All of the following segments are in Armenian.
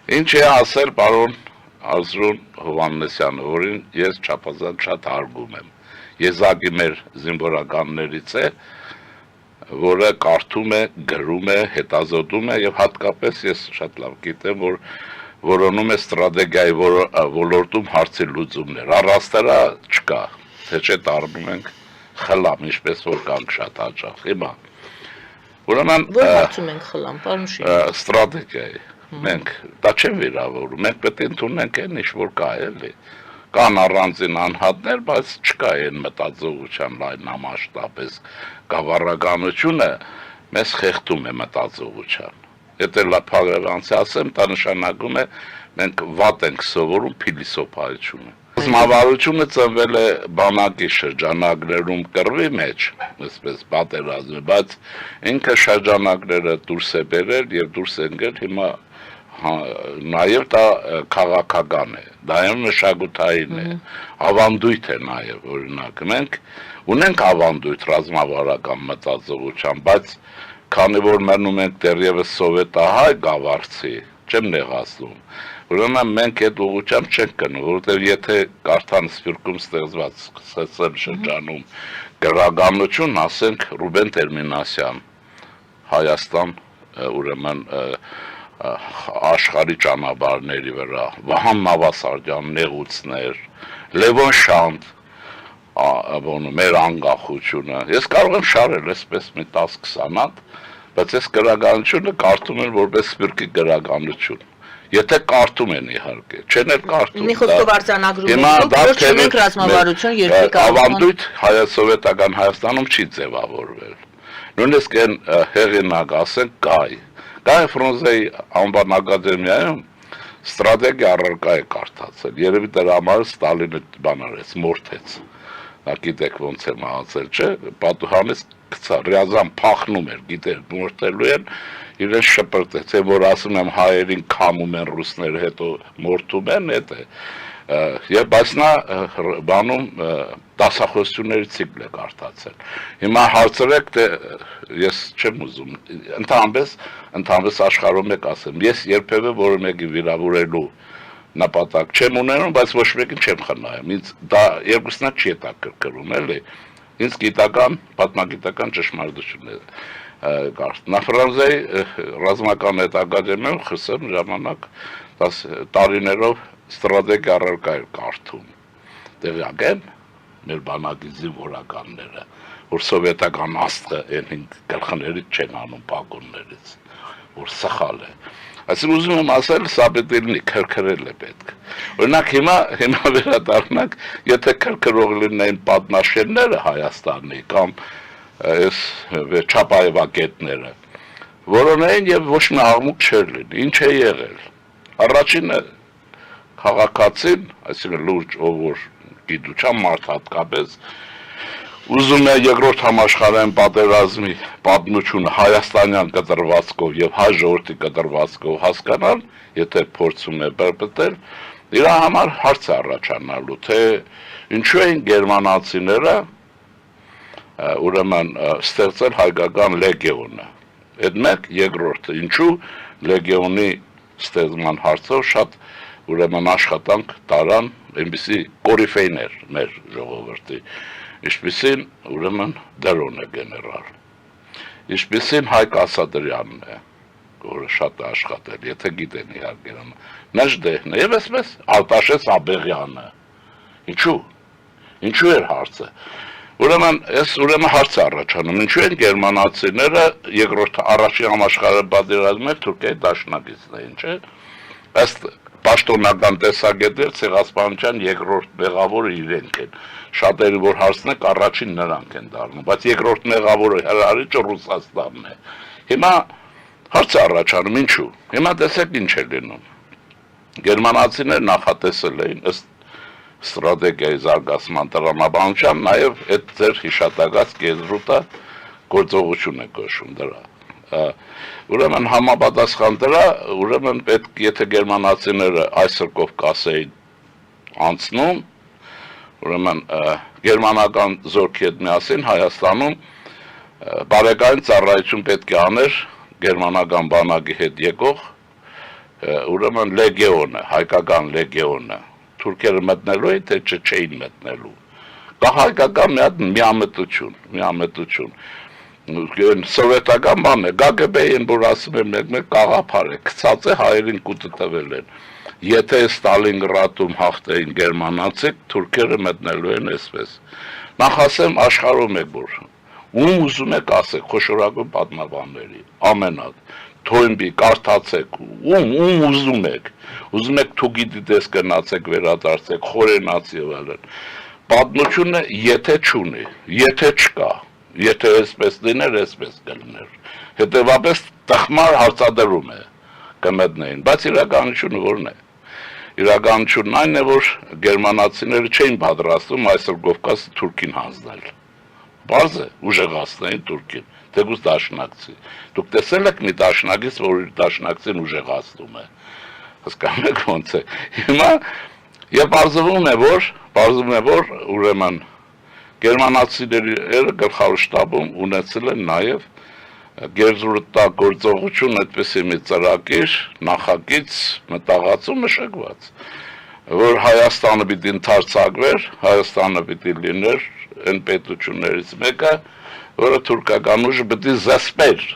Ինչ է ասել պարոն Արզրուն Հովհաննեսյանը, որին ես չափազանց շատ հարգում եմ։ Եզակի մեր զինվորականներից է, որը կարդում է, գրում է, հետազոտում է եւ հատկապես ես շատ լավ գիտեմ, որ որոնում է ստրատեգիայի ոլորտում հարցի լուծումներ։ Առաստերա չկա, թե չէ դառնում ենք խլամ, ինչպես որ կանք շատ հաճախ։ Հիմա ուրեմն Որ հարցում ենք խլամ, պարոն Շիրյան։ Ստրատեգիայի մենք դա չեն վիրավորում, մենք պետք է ընդունենք այն ինչ որ կա էլի։ Կան առանձին անհատներ, բայց չկա այն մտածողության լայնամասշտաբ գավառականությունը մեզ խեղդում է մտածողության։ Եթե լափարվանցի ասեմ, դա նշանակում է մենք վատ ենք սովորում փիլիսոփայությունը։ Ռազմավարությունը ծնվել է բանակի շրջանակներում կռվի մեջ, այսպես պատերազմի, բայց ինքը շրջանակները դուրս է բերել եւ դուրս է ընկել հիմա նաև դա քաղաքական է, դա էլ մշակութային է, ավանդույթ է նաև, օրինակ, մենք ունենք ավանդույթ ռազմավարական մտածողության, բայց քանի որ մնում ենք դեռևս սովետահայ գավառցի, չեմ նեղացնում, ուրեմն մենք այդ ուղղությամբ չենք գնում, որովհետև եթե կարդան Սփյուռքում ստեղծված սկսել շրջանում գրականություն, ասենք Ռուբեն Տեր-Մինասյան, Հայաստան, ուրեմն աշխարհի ճանապարհների վրա, Վահան Նավասարդյան նեղուցներ, Լևոն Շանթ, մեր անկախությունը, ես կարող եմ շարել այսպես մի 10-20 հատ, բայց ես գրականությունը կարդում եմ որպես սփյուռքի գրականություն, եթե կարդում են իհարկե, չեն էլ կարդում։ Մի խոսքով արձանագրում եք, որ չունենք ռազմավարություն երկրի ավանդույթ սովետական Հայաստանում չի ձևավորվել։ Նույնիսկ այն հեղինակ ասենք Գայ Ֆրունզեի անվան ակադեմիայում ստրատեգիա առարկա է կարդացել, երևի դրա համար Ստալինը բան արեց, մորթեց, դա գիտեք ոնց է մահացել, չէ, պատուհանից գցա, ռիազան փախնում էր, գիտեր, մորթելու են, իրեն շպրտեց, որ ասում եմ հայերին քամում են ռուսները, հետո մորթում են, հետ է, եւ բայց նա բանում դասախոսությունների ցիկլ է կարդացել։ Հիմա հարցրեք, թե ես չեմ ուզում, ընդհանրապես աշխարհում եք ասեմ, ես երբևէ որը մեկի վիրավորելու նպատակ չեմ ունենում, բայց ոչ մեկին չեմ խնայում, ինձ դա երկուսնա չի հետաքրքրում, էլի, ինձ գիտական, պատմագիտական ճշմարտություն է կարդ։ Ֆրանսիայի ռազմական հետակազմում խսեմ ժամանակ տարիներով ստրատեգիա առարկա էր կարդում, տեղյակ եմ, մեր բանակի զինվորականները, որ սովետական աստղը այն 5 գլխներից չեն անում պագոններից, որ սխալ է։ Այսինքն ուզում եմ ասել, սա պետք է լինի, քրքրել է պետք։ Օրինակ հիմա վերադառնանք, եթե քրքրող լինեին պատնաշենները Հայաստանի կամ այս Չապաևակետները, որոնային եւ ոչ մի աղմուկ չէր լինի, ինչ է եղել։ Առաջինը քաղաքացին, այսինքն լուրջ ով որ գիտության մարդ հատկապես ուզում է երկրորդ համաշխարհային պատերազմի պատմությունը հայաստանյան կտրվածքով եւ հայ ժողովրդի կտրվածքով հասկանալ, եթե փորձում է բերբտել, իր համար հարց է առաջանալու, թե ինչու են գերմանացիները ուրեմն ստեղծել հայկական լեգիոնը։ Այդ մեկ երկրորդը, ինչու լեգիոնի ստեղծման հարցով շատ ուրեմն աշխատանք տարան այնպիսի կորիֆեյներ մեր ժողովրդի, ինչպիսին ուրեմն Դրոնը գեներալ, ինչպիսին Հայկ Ասատրյանն է, որը շատ է աշխատել, եթե գիտեն իհարկե, Նժդեհն է, եւ այսպես Արտաշես Աբեղյանը, ինչու էր հարցը, ուրեմն հարց է առաջանում, ինչու են գերմանացիները երկրորդ առաջին համաշխարհային պատերազմում Թուրքիայի դաշնակիցն էին, չէ՞, ըստ պաշտոնական տեսակետներ ցեղասպանության երկրորդ մեղավորը իրենք են, շատերը որ հարցնեք առաջին նրանք են դառնում, բայց երկրորդ մեղավորը հրահարիչը Ռուսաստանն է։ Հիմա հարց է առաջանում, ինչու։ Հիմա տեսեք ինչ է լինում։ Գերմանացիները նախատեսել էին ըստ ստրատեգիայի զարգացման տրամաբանության, նաև այդ ձեր հիշատակած կեզրուտը գործողություն է կոչվում դրա։ Ուրեմն համապատասխան դրա, ուրեմն պետք եթե գերմանացիները այսօր Կովկասեին անցնում, ուրեմն գերմանական զորքի հետ միասին Հայաստանում բարեկային ծառայություն պետք է աներ գերմանական բանակի հետ եկող ուրեմն լեգեոնը, հայկական լեգեոնը, թուրքերը մտնելու էին, թե չէին մտնելու։ Դա հայկական միամտություն։ Սովետական բան է, ԳԳԲ-ին, որ ասում են մեկ կաղապար է, գցած է հայերին կուտը տվել են։ Եթե Ստալինգրադում հաղթեին գերմանացիք, թուրքերը մտնելու են այսպես։ Նախ ասեմ աշխարհում եք որ, ում ուզում եք ասեք, խոշորագույն պատմաբանների, ամենատ, Թոյնբի, կարդացեք, ում ուզում եք թուգիդի դես գնացեք, վերադարձեք, խորենացի եւ այլն։ Պատմությունը եթե չունի, եթե չկա, եթե այսպես լիներ, այսպես կլիներ։ Հետևաբար տխմար հարցադրում է կմտնեին, բայց իրականությունը որն է։ Իրականությունն այն է, որ գերմանացիները չէին պատրաստվում այսօր Կովկասը Թուրքին հանձնել։ Բարձ է, ուժեղացնեին Թուրքին, թեկուզ դաշնակցի։ Դուք տեսել եք մի դաշնակից, որ իր դաշնակցին ուժեղացնում է։ Հասկանում եք ոնց է։ Հիմա եւ բարձվում է, որ ուրեմն գերմանացիները գլխավոր շտաբում ունեցել են նաեւ գերզրտագործողություն այդպեսի մի ծրագիր, նախագիծ, մտաղացում մշակված, որ Հայաստանը պիտի ընդարձակվեր, Հայաստանը պիտի լիներ այն պետություններից մեկը, որը թուրքական ուժը պիտի զսպեր։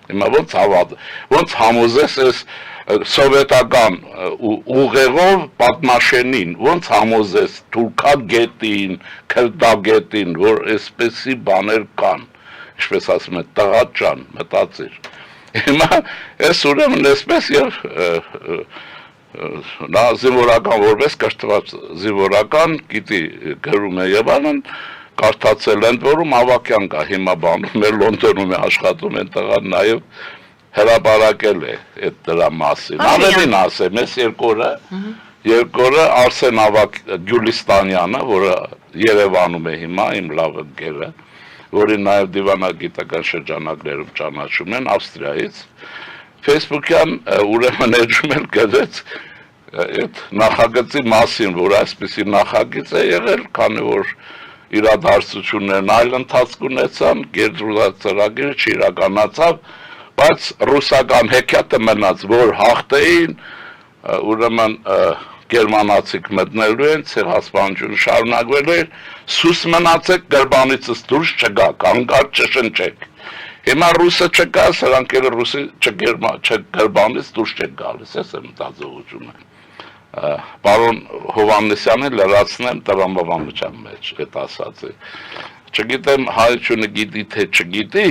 Հիմա ոնց համոզես այս սովետական ուղեղով պատմաշենին, ոնց համոզես թուրքագետին, քրդագետին, որ այսպեսի բաներ կան, ինչպես ասում են, տղա ջան, մտածիր։ Հիմա այս ուրեմն այսպես եւ նա զինվորական որպես կրթված զինվորական գիտի գրում է եւ այլն կարդացել են, որում ավակյան կա հիմա բանում է Լոնդոնում է աշխատում են տղան նաեւ հրապարակել է այդ դրա մասին։ Ավելին ասեմ, այս երկորը Արսեն Գյուլիստանյանը, որը Երևանում է հիմա, իմ լավ ընկերը, որին նաև դիվանագիտական շրջանակներում ճանաչում են Ավստրիայից, Facebook-յան ուրեմն էջում էլ գրեց այդ նախագծի մասին, որ այսպեսի նախագիծ է եղել, քանի որ իրադարձություններն այլ ընթացք ունեցան, գերզրուցակիրը չիրականացավ, բայց ռուսական հեքիաթը մնաց, որ հաղթեին, ուրեմն գերմանացիք մտնելու են, ցեղասպանությունը շարունակվելու է, սուս մնացեք գրբանիցս դուրս չգաք, հանկարծ չշնչեք։ Հիմա ռուսը չկա, սրանք էլ ռուսի չգրբանից դուրս չեք գալիս, ես եմ մտածողությունը։ Պարոն Հովհաննիսյանին լրացնեմ տրամաբանության մեջ, այդ ասածը։ Չգիտեմ հայությունը գիտի թե չգիտի,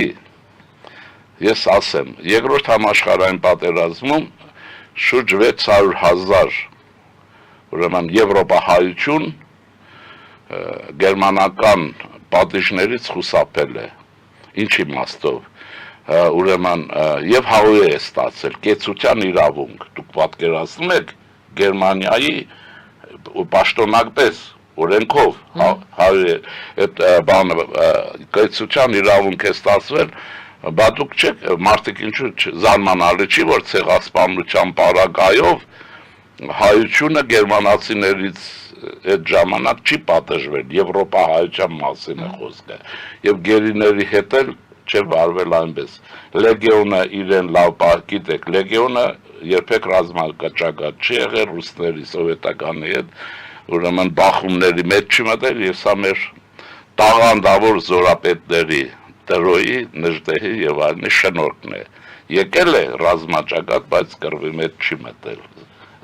ես ասեմ, երկրորդ համաշխարհային պատերազմում շուրջ 600,000 ուրեմն եվրոպահայություն գերմանական պատիժներից խուսափել է, ինչ իմաստով, ուրեմն եւ հավուր է ստացել կեցության իրավունք, դուք պատկերացնում եք Գերմանիայի պաշտոնապես օրենքով այդ բանը կեցության իրավունք է ստացվել, բա դուք չեք մարդիկ ինչու զարմանալի չի, որ ցեղասպանության պարագայով հայությունը գերմանացիներից այդ ժամանակ չի պատժվել, Եվրոպա հայության մասին է խոսքը, եւ գերիների հետ էլ չէ վարվել այնպես։ Լեգեոնը իրեն լավ գիտեք, լեգեոնը երբեք ռազմակաճակատ չի եղել ռուսների, սովետականի հետ, ուրեմն բախումների մեջ չի մտել, եւ սա մեր տաղանդավոր զորապետների Տրոյի, Նժդեհի եւ այլնի շնորհքն է։ Եկել է ռազմաճակատ, բայց կռվի մեջ չի մտել։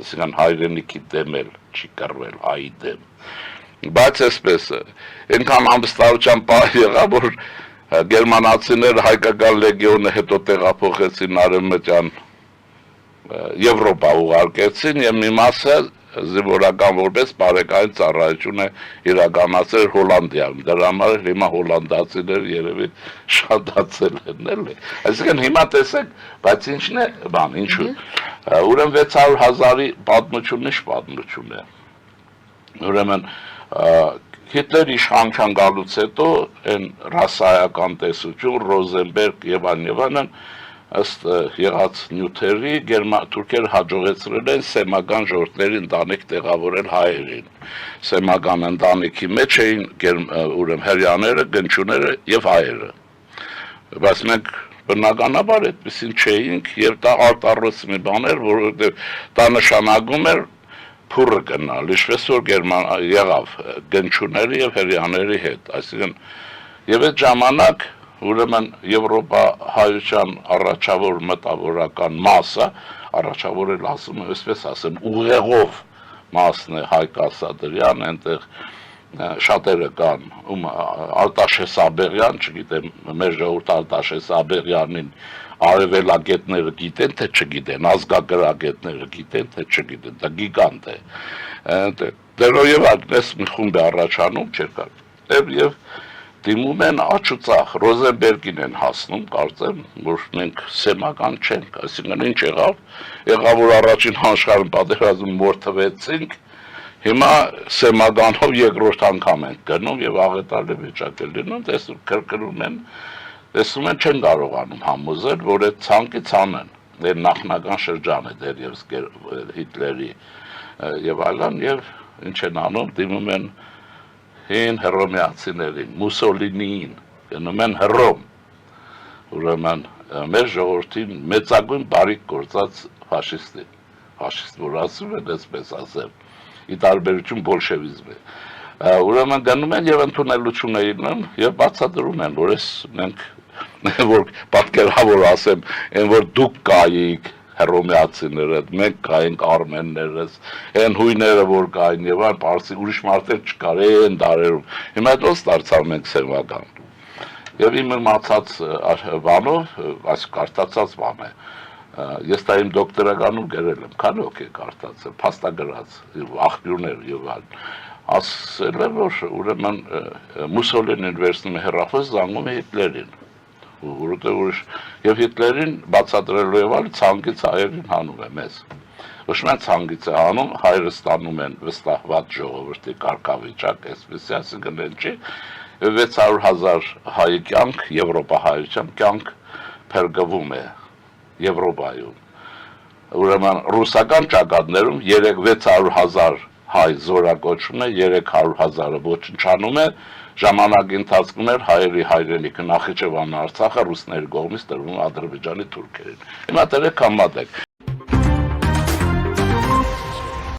Այսինքն հայրենիքի դեմ էլ չի կռվել, հայի դեմ։ Բայց այսպես այնքան անվստահության պահ եղավ, որ գերմանացիները հայկական լեգեոնը հետո տեղափոխեցին արևմտյան Եվրոպա ուղարկեցին եւ մի մասը զինվորական որպես բարեկային ծառայություն է իրականացրել Հոլանդիայում։ Դրա համար հիմա հոլանդացիներ երևի շատացել են, էլի։ Այսինքն հիմա տեսեք, բայց ինչն է, բան, ինչու։ Ուրեմն 600,000-ի պատմությունն ինչ պատմություն է։ Ուրեմն Հիտլեր իշխանության գալուց հետո այն ռասայական տեսություն, Ռոզենբերգ եւ այլն ըստ եղած նյութերի թուրքերը հաջողեցրել են սեմական ժողովուրդների ընտանիք տեղավորել հայերին։ Սեմական ընտանիքի մեջ էին ուրեմն հрьяաները, գնչուները եւ հայերը։ Բայց մենք բնականաբար այդպեսին չէինք եւ դա արտառոց մի բան էր, որովհետեւ դա նշանակում էր փուրը գնալ, ինչպես որ եղավ գնչուների եւ հрьяաների հետ, այսինքն եւ այդ ժամանակ ուրեմն Եվրոպա հայության առաջավոր մտավորական մասը, առաջավորել ասում եմ, այսպես ասեմ, ուղեղով մասն է Հայկ Ասատրյան, այնտեղ շատերը կան, Արտաշես Աբեղյան, չգիտեմ, մեր ժողովուրդ Արտաշես Աբեղյանին արևելագետները գիտեն, թե չգիտեն, ազգագրագետները գիտեն, թե չգիտեն, դա գիգանտ է, դերոյև այդպես մի խումբ է առաջանում, եւ դիմում են աչուծախ, Ռոզենբերգին են հասնում, կարծեմ, որ մենք սեմական չենք, այսինքն ինչ եղավ, որ առաջին համաշխարհային պատերազմում մորթվեցինք, հիմա սեմականով երկրորդ անգամ ենք գնում եւ աղետալի վիճակ է լինում, տեսնում են չեն կարողանում համոզել, որ այդ ցանկից անեն, այդ նախնական շրջան է դեռևս Հիտլերի եւ այլն եւ ինչ են անում, դիմում են հին հռոմեացիներին, Մուսոլինիին, գնում են Հռոմ, ուրեմն մեր ժողովրդին մեծագույն բարիք գործած ֆաշիստին, ֆաշիստ որ ասում են, այսպես ասեմ, ի տարբերություն բոլշևիզմի, ուրեմն գնում են եւ ընդունելություն էին եւ բացատրում են, որ մենք որ պատկերավոր ասեմ, այն որ դուք կայիք հռոմեացիները, մենք կայինք արմեններս, այն հույները որ կային եւ այլ պարսի ուրիշ մարդեր չկար այն դարերում։ Հիմա դա ստացավ մենք սևական։ Եվ իմ մացած բանով, այս կարդացած բան է։ Ես դա իմ դոկտորականում գրել եմ, քանի օքի կարդացել, փաստագրած, աղբյուրներ եւ այլ։ Ասել եմ, որ ուրեմն Մուսոլինին վերցնում է հեռախոս, զանգում է Հիտլերին։ Եվ Հիտլերին բացատրելու եւ այլ ցանկից հայերին հանում է մեզ։ Ոչ միայն ցանկից է հանում, հայերը ստանում են վստահված ժողովրդի կարգավիճակ, այսպես ասենք չի, 600,000 հայ կյանք, Եվրոպահայության կյանք փրկվում է Եվրոպայում։ Ուրեմն ռուսական ճակատներում 600,000 հայ զորակոչվում է, 300,000-ը ոչնչանում է, ժամանակի ընթացքում էր հայերի հայրենիքը Նախիջևան Արցախը ռուսների կողմից տրվում Ադրբեջանի թուրքերին։ Հիմա դերեք համատեք։